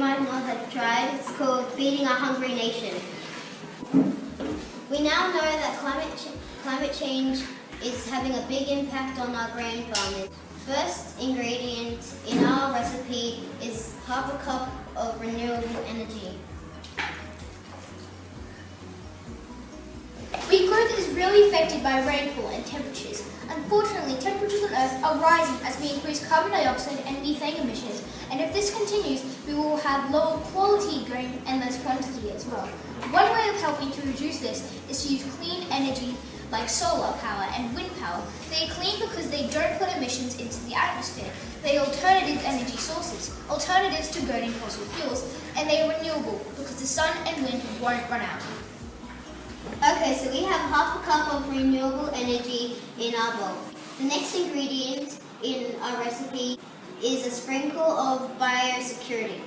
might not have tried. It's called Feeding a Hungry Nation. We now know that climate change is having a big impact on our grain farmers. First ingredient in our recipe is half a cup of renewable energy. Wheat growth is really affected by rainfall and temperatures. Unfortunately, temperatures on Earth are rising as we increase carbon dioxide and methane emissions, and if this continues, we will have lower quality grain and less quantity as well. One way of helping to reduce this is to use clean energy like solar power and wind power. They are clean because they don't put emissions into the atmosphere. They are alternative energy sources, alternatives to burning fossil fuels, and they are renewable because the sun and wind won't run out. Okay, so we have half a cup of renewable energy in our bowl. The next ingredient in our recipe is a sprinkle of biosecurity.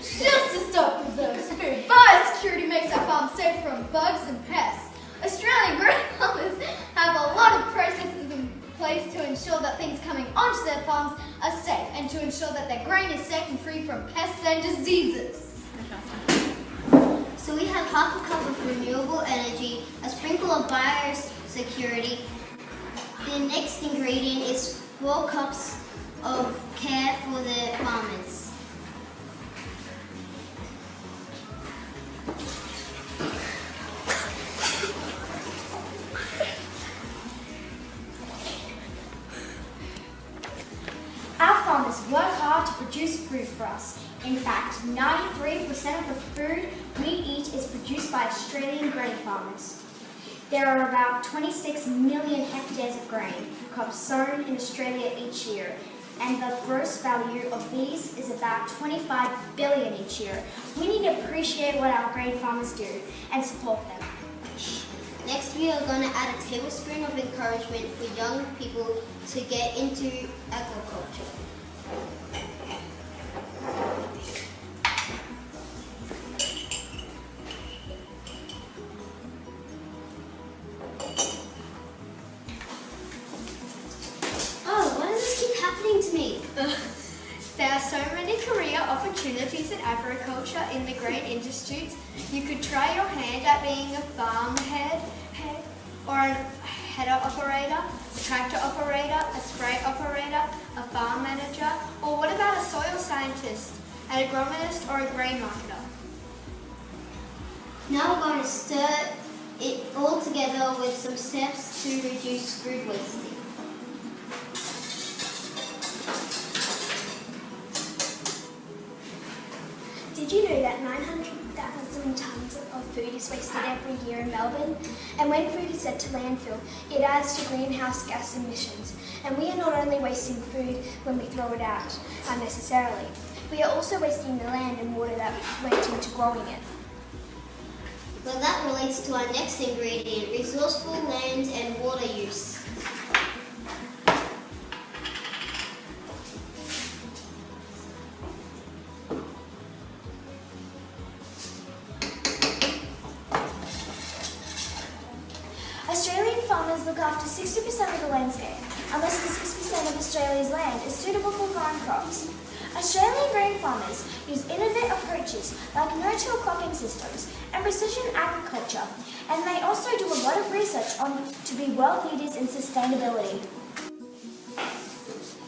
Just to stop preserves food, biosecurity makes our farm safe from bugs and pests. Australian grain farmers have a lot of processes in place to ensure that things coming onto their farms are safe and to ensure that their grain is safe and free from pests and diseases. So we have half a cup of renewable energy, a sprinkle of biosecurity. The next ingredient is 4 cups of care for the farmers. Our farmers work hard to produce food for us. In fact, 93% of the food we eat is produced by Australian grain farmers. There are about 26 million hectares of grain crops sown in Australia each year, and the gross value of these is about 25 billion each year. We need to appreciate what our grain farmers do and support them. Next, we are going to add a tablespoon of encouragement for young people to get into agriculture. Oh, why does this keep happening to me? There are so many career opportunities in agriculture in the grain industries. You could try your hand at being a farm head or a header operator, a tractor operator, a spray operator, a farm manager, or what about a soil scientist, an agronomist, or a grain marketer? Now we're going to stir it all together with some steps to reduce food wasting. Did you know that 900,000 tonnes of food is wasted every year in Melbourne? And when food is sent to landfill, it adds to greenhouse gas emissions. And we are not only wasting food when we throw it out unnecessarily, we are also wasting the land and water that went into growing it. Well, that relates to our next ingredient, resourceful land and water use. Australian farmers look after 60% of the landscape, and less than 6% of Australia's land is suitable for growing crops. Australian grain farmers use innovative approaches like no-till cropping systems and precision agriculture, and they also do a lot of research to be world leaders in sustainability.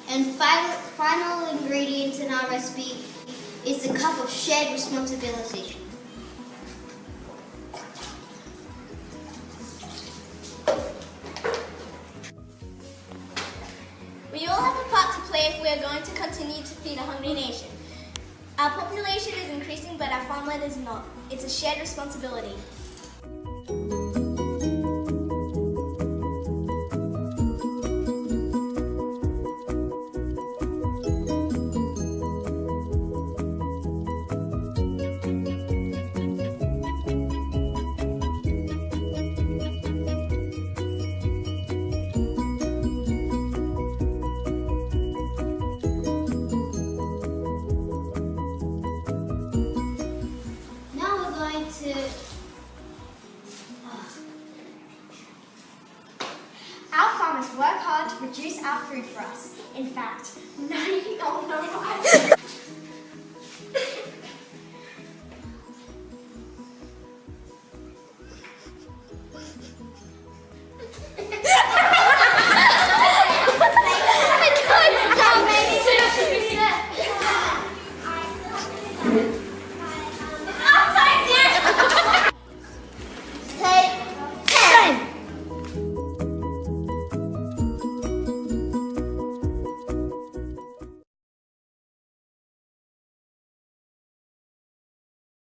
And final ingredient in our recipe is a cup of shared responsibility. We all have a part to play if we are going to continue to feed a hungry nation. Our population is increasing, but our farmland is not. It's a shared responsibility. farmers work hard to produce our food for us. In fact, 90... Oh no.